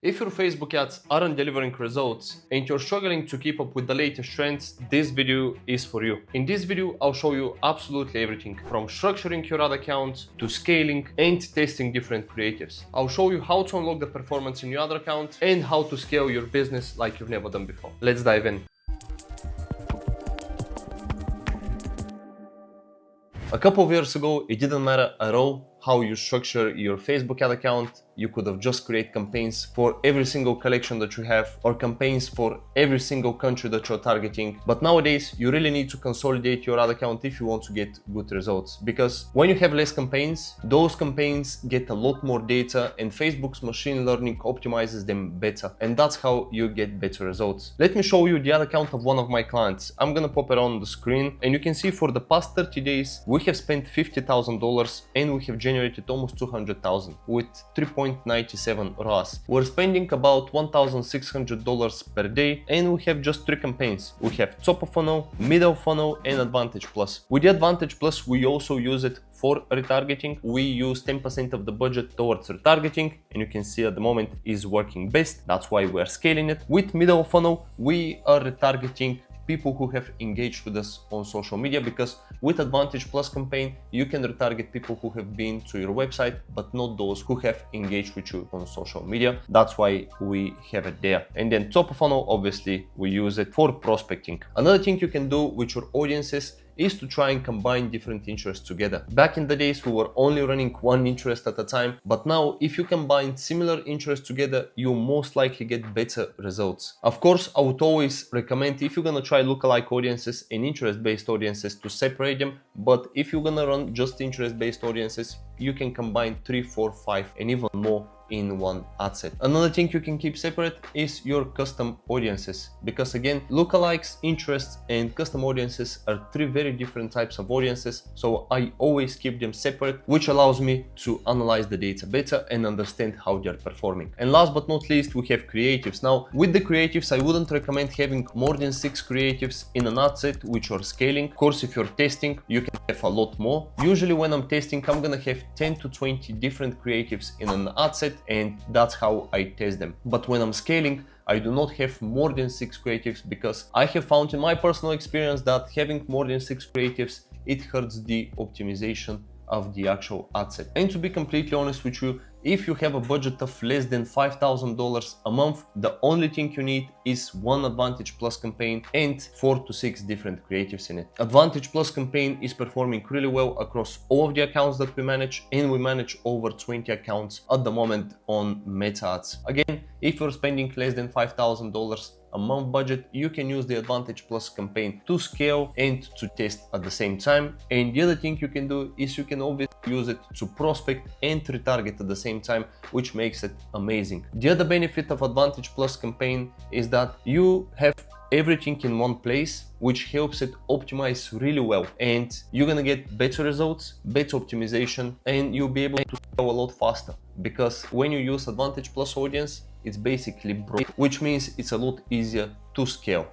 If your Facebook ads aren't delivering results and you're struggling to keep up with the latest trends, this video is for you. In this video, I'll show you absolutely everything from structuring your ad account to scaling and testing different creatives. I'll show you how to unlock the performance in your ad account and how to scale your business like you've never done before. Let's dive in. A couple of years ago, it didn't matter at all how you structure your Facebook ad account. You could have just created campaigns for every single collection that you have or campaigns for every single country that you're targeting. But nowadays, you really need to consolidate your ad account if you want to get good results. Because when you have less campaigns, those campaigns get a lot more data and Facebook's machine learning optimizes them better. And that's how you get better results. Let me show you the ad account of one of my clients. I'm gonna pop it on the screen and you can see for the past 30 days, we have spent $50,000 and we have generated almost 200,000 with 3.97 ROAS. We're spending about $1,600 per day and we have just 3 campaigns. We have top of funnel, middle funnel and Advantage Plus. With the Advantage Plus, we also use it for retargeting. We use 10% of the budget towards retargeting and you can see at the moment is working best. That's why we're scaling it. With middle funnel, we are retargeting people who have engaged with us on social media, because with Advantage Plus campaign, you can retarget people who have been to your website, but not those who have engaged with you on social media. That's why we have it there. And then top of funnel, obviously, we use it for prospecting. Another thing you can do with your audiences is to try and combine different interests together. Back in the days, we were only running one interest at a time, but now if you combine similar interests together, you most likely get better results. Of course, I would always recommend, if you're gonna try lookalike audiences and interest-based audiences, to separate them, but if you're gonna run just interest-based audiences, you can combine 3, 4, 5 and even more in one ad set. Another thing you can keep separate is your custom audiences, because again, lookalikes, interests and custom audiences are 3 very different types of audiences, so I always keep them separate, which allows me to analyze the data better and understand how they're performing. And last but not least, we have creatives. Now with the creatives, I wouldn't recommend having more than 6 creatives in an ad set which are scaling. Of course, if you're testing, you can have a lot more. Usually when I'm testing, I'm gonna have 10 to 20 different creatives in an ad set, and that's how I test them. But when I'm scaling, I do not have more than 6 creatives, because I have found in my personal experience that having more than 6 creatives, it hurts the optimization of the actual ad set. And to be completely honest with you, if you have a budget of less than $5,000 a month, the only thing you need is one Advantage Plus campaign and 4 to 6 different creatives in it. Advantage Plus campaign is performing really well across all of the accounts that we manage, and we manage over 20 accounts at the moment on Meta Ads. Again, if you're spending less than $5,000 a month budget, you can use the Advantage Plus campaign to scale and to test at the same time. And the other thing you can do is you can obviously use it to prospect and retarget at the same time, which makes it amazing. The other benefit of Advantage Plus campaign is that you have everything in one place, which helps it optimize really well, and you're gonna get better results, better optimization, and you'll be able to scale a lot faster, because when you use Advantage Plus audience, it's basically broke, which means it's a lot easier to scale.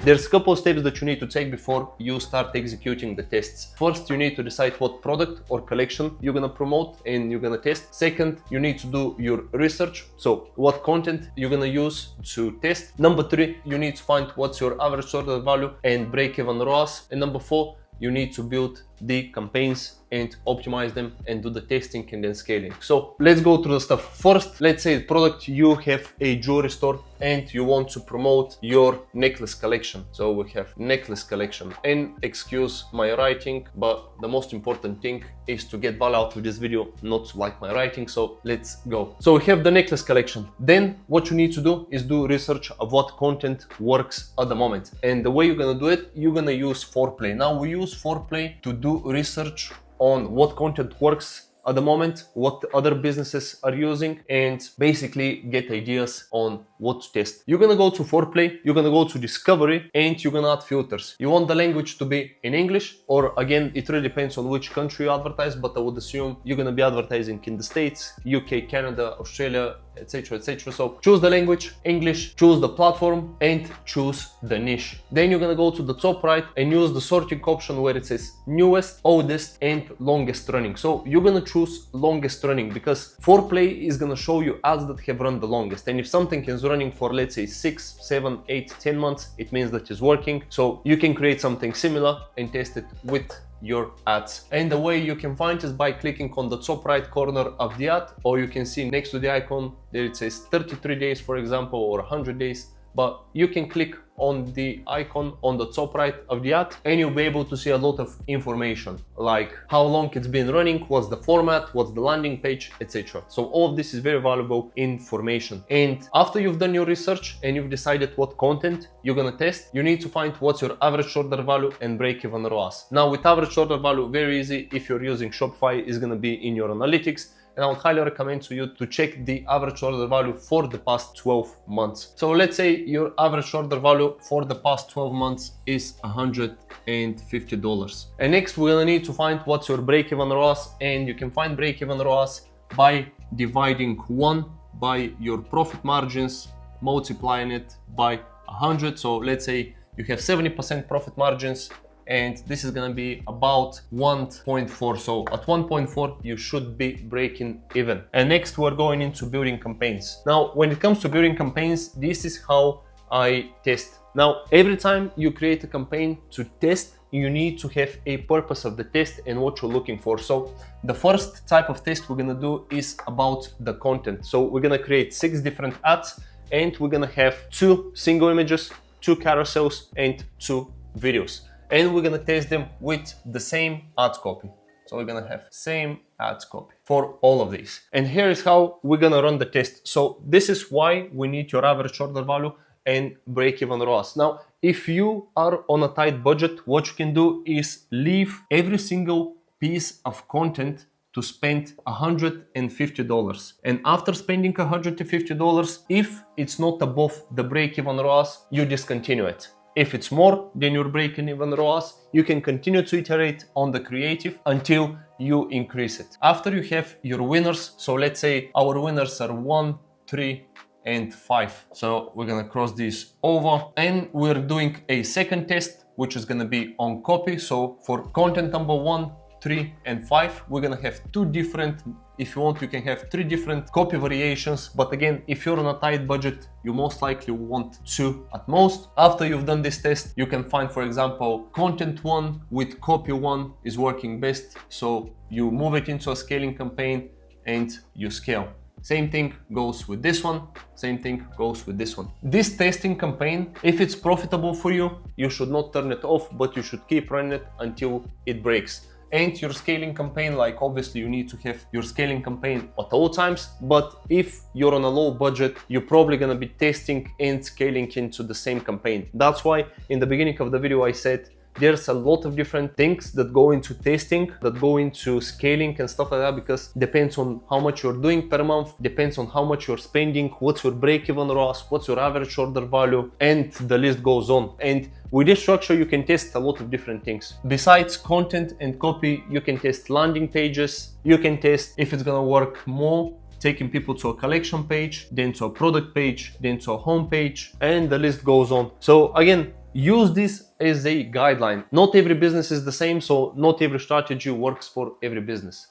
There's a couple of steps that you need to take before you start executing the tests. First, you need to decide what product or collection you're gonna promote and you're gonna test. Second, you need to do your research. So what content you're gonna use to test. Number 3, you need to find what's your average order value and break-even ROAS. And number 4, you need to build the campaigns and optimize them and do the testing and then scaling. So let's go through the stuff. First, let's say the product, you have a jewelry store and you want to promote your necklace collection. So we have necklace collection, and excuse my writing, but the most important thing is to get value out of this video, not to like my writing. So let's go. So we have the necklace collection. Then what you need to do is do research of what content works at the moment. And the way you're gonna do it, you're gonna use Foreplay. Now we use Foreplay to do research on what content works at the moment, what other businesses are using, and basically get ideas on what to test. You're gonna go to Foreplay, you're gonna go to Discovery, and you're gonna add filters. You want the language to be in English, or again, it really depends on which country you advertise, but I would assume you're gonna be advertising in the States, UK, Canada, Australia, etc, etc. So choose the language, English, choose the platform, and choose the niche. Then you're gonna go to the top right and use the sorting option where it says newest, oldest, and longest running. So you're gonna choose longest running because 4Play is gonna show you ads that have run the longest. And if something is running for, let's say, 6, 7, 8, 10 months, it means that it's working. So you can create something similar and test it with your ads. And the way you can find is by clicking on the top right corner of the ad, or you can see next to the icon there it says 33 days, for example, or 100 days. But you can click on the icon on the top right of the ad and you'll be able to see a lot of information, like how long it's been running, what's the format, what's the landing page, etc. So all of this is very valuable information. And after you've done your research and you've decided what content you're gonna test, you need to find what's your average order value and break-even ROAS. Now with average order value, very easy. If you're using Shopify, it's gonna be in your analytics. And I would highly recommend to you to check the average order value for the past 12 months. So let's say your average order value for the past 12 months is $150. And next we're gonna need to find what's your break-even ROAS, and you can find break-even ROAS by dividing 1 by your profit margins, multiplying it by 100. So let's say you have 70% profit margins, and this is gonna be about 1.4. So at 1.4 you should be breaking even. And next we're going into building campaigns. Now when it comes to building campaigns, this is how I test. Now every time you create a campaign to test, you need to have a purpose of the test and what you're looking for. So the first type of test we're gonna do is about the content. So we're gonna create 6 different ads, and we're gonna have 2 single images, 2 carousels, and 2 videos. And we're gonna test them with the same ad copy. So we're gonna have same ad copy for all of these. And here is how we're gonna run the test. So this is why we need your average order value and break-even ROAS. Now, if you are on a tight budget, what you can do is leave every single piece of content to spend $150. And after spending $150, if it's not above the break-even ROAS, you discontinue it. If it's more than your break-even ROAS, you can continue to iterate on the creative until you increase it. After you have your winners, so let's say our winners are 1, 3, and 5. So we're gonna cross this over, and we're doing a second test, which is gonna be on copy. So for content number 1, 3, and 5, we're gonna have 2 different, if you want, you can have 3 different copy variations. But again, if you're on a tight budget, you most likely want 2 at most. After you've done this test, you can find, for example, content 1 with copy 1 is working best. So you move it into a scaling campaign and you scale. Same thing goes with this one, same thing goes with this one. This testing campaign, if it's profitable for you, you should not turn it off, but you should keep running it until it breaks. And your scaling campaign, like obviously you need to have your scaling campaign at all times, but if you're on a low budget, you're probably gonna be testing and scaling into the same campaign. That's why in the beginning of the video I said there's a lot of different things that go into testing, that go into scaling and stuff like that, because depends on how much you're doing per month, depends on how much you're spending, what's your break-even ROAS, what's your average order value, and the list goes on. And with this structure, you can test a lot of different things. Besides content and copy, you can test landing pages, you can test if it's gonna work more taking people to a collection page, then to a product page, then to a home page, and the list goes on. So again, use this as a guideline. Not every business is the same, so not every strategy works for every business.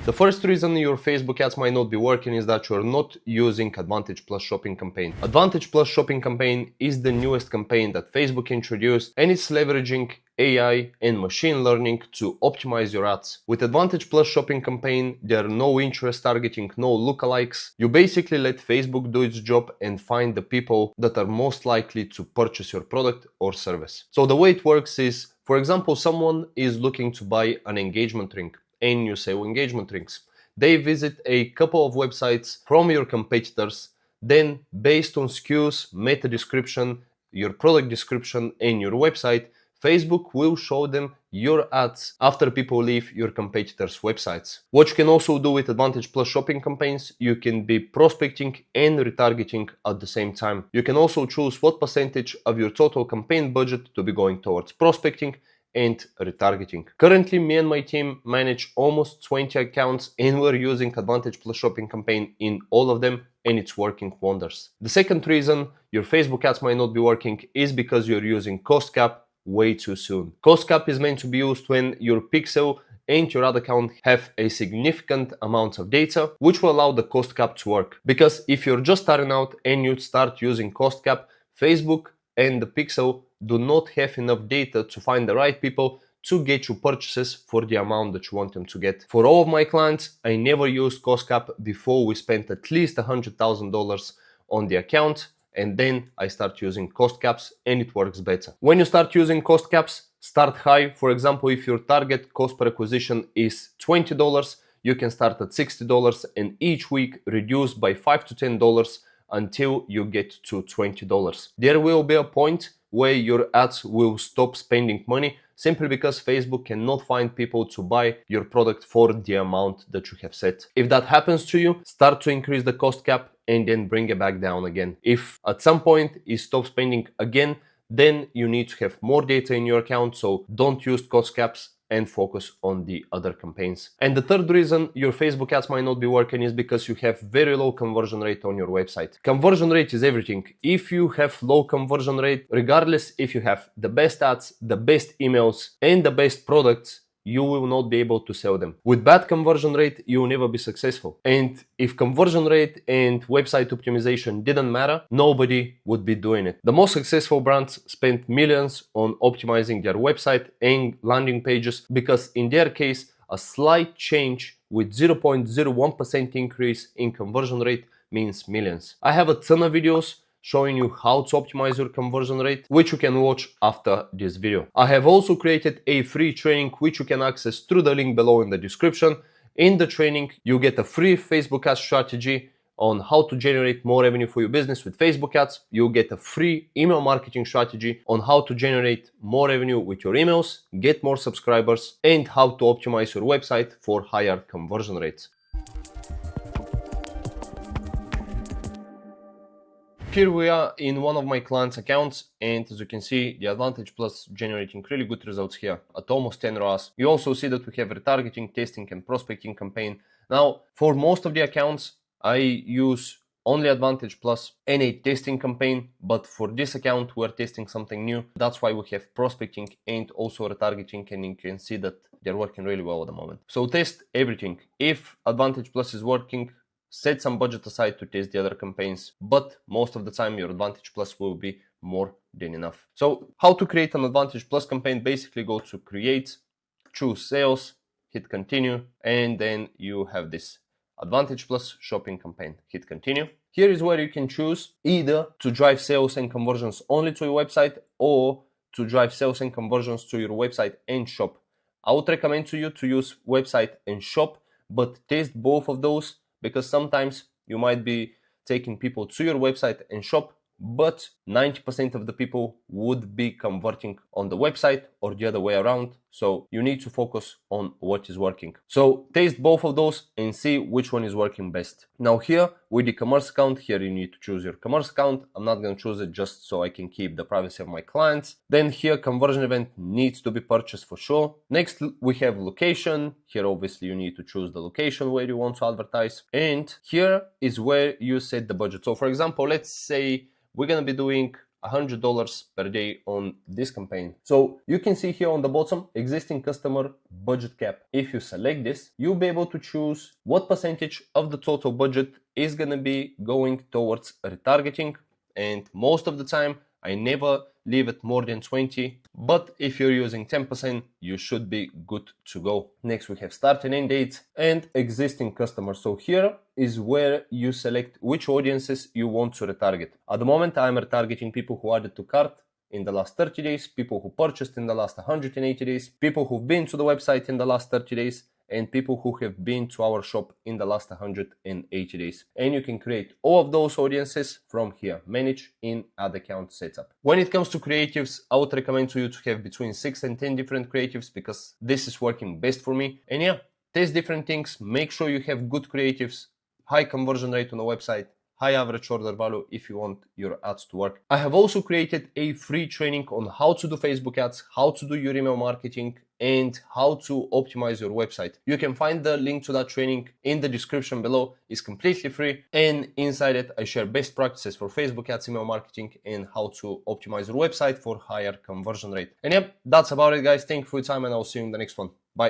The first reason your Facebook ads might not be working is that you're not using Advantage Plus Shopping Campaign. Advantage Plus Shopping Campaign is the newest campaign that Facebook introduced, and it's leveraging AI and machine learning to optimize your ads. With Advantage Plus Shopping Campaign, there are no interest targeting, no lookalikes. You basically let Facebook do its job and find the people that are most likely to purchase your product or service. So the way it works is, for example, someone is looking to buy an engagement ring, and you sell engagement rings. They visit a couple of websites from your competitors, then based on SKUs, meta description, your product description, and your website, Facebook will show them your ads after people leave your competitors' websites. What you can also do with Advantage Plus Shopping Campaigns, you can be prospecting and retargeting at the same time. You can also choose what percentage of your total campaign budget to be going towards prospecting and retargeting. Currently, me and my team manage almost 20 accounts and we're using Advantage Plus shopping campaign in all of them, and it's working wonders. The second reason your Facebook ads might not be working is because you're using cost cap way too soon. Cost cap is meant to be used when your pixel and your ad account have a significant amount of data, which will allow the cost cap to work. Because if you're just starting out and you start using cost cap, Facebook and the pixel do not have enough data to find the right people to get you purchases for the amount that you want them to get. For all of my clients, I never used cost cap before we spent at least $100,000 on the account, and then I start using cost caps and it works better. When you start using cost caps, start high. For example, if your target cost per acquisition is $20, you can start at $60 and each week reduce by $5 to $10 until you get to $20. There will be a point where your ads will stop spending money simply because Facebook cannot find people to buy your product for the amount that you have set. If that happens to you, start to increase the cost cap and then bring it back down again. If at some point it stops spending again, then you need to have more data in your account, so don't use cost caps and focus on the other campaigns. And the third reason your Facebook ads might not be working is because you have very low conversion rate on your website. Conversion rate is everything. If you have low conversion rate, regardless if you have the best ads, the best emails, and the best products, you will not be able to sell them. With bad conversion rate, you will never be successful. And if conversion rate and website optimization didn't matter, nobody would be doing it. The most successful brands spend millions on optimizing their website and landing pages because in their case, a slight change with 0.01% increase in conversion rate means millions. I have a ton of videos showing you how to optimize your conversion rate, which you can watch after this video. I have also created a free training which you can access through the link below in the description. In the training, you get a free Facebook ads strategy on how to generate more revenue for your business with Facebook ads. You get a free email marketing strategy on how to generate more revenue with your emails, get more subscribers, and how to optimize your website for higher conversion rates. Here we are in one of my clients' accounts, and as you can see, the Advantage Plus generating really good results here at almost 10 ROAS. You also see that we have retargeting, testing, and prospecting campaign. Now, for most of the accounts, I use only Advantage Plus and a testing campaign, but for this account, we're testing something new. That's why we have prospecting and also retargeting, and you can see that they're working really well at the moment. So test everything. If Advantage Plus is working, set some budget aside to test the other campaigns, but most of the time your Advantage Plus will be more than enough. So how to create an Advantage Plus campaign? Basically go to create, choose sales, hit continue, and then you have this Advantage Plus shopping campaign. Hit continue. Here is where you can choose either to drive sales and conversions only to your website or to drive sales and conversions to your website and shop. I would recommend to you to use website and shop, but test both of those, because sometimes you might be taking people to your website and shop, but 90% of the people would be converting on the website or the other way around. So you need to focus on what is working. So test both of those and see which one is working best. Now here with the commerce account, here you need to choose your commerce account. I'm not going to choose it just so I can keep the privacy of my clients. Then here conversion event needs to be purchased for sure. Next we have location. Here obviously you need to choose the location where you want to advertise. And here is where you set the budget. So for example, let's say we're going to be doing $100 per day on this campaign. So you can see here on the bottom, existing customer budget cap. If you select this, you'll be able to choose what percentage of the total budget is going to be going towards retargeting. And most of the time, I never leave it more than 20, but if you're using 10%, you should be good to go. Next, we have start and end dates and existing customers. So here is where you select which audiences you want to retarget. At the moment, I'm retargeting people who added to cart in the last 30 days, people who purchased in the last 180 days, people who've been to the website in the last 30 days, and people who have been to our shop in the last 180 days. And you can create all of those audiences from here, manage in ad account setup. When it comes to creatives, I would recommend to you to have between 6 and 10 different creatives because this is working best for me. And yeah, test different things, make sure you have good creatives, high conversion rate on the website, high average order value if you want your ads to work. I have also created a free training on how to do Facebook ads, how to do your email marketing, and how to optimize your website. You can find the link to that training in the description below. It's completely free, and inside it I share best practices for Facebook ads, email marketing, and how to optimize your website for higher conversion rate. And yep, that's about it, guys. Thank you for your time, and I'll see you in the next one. Bye.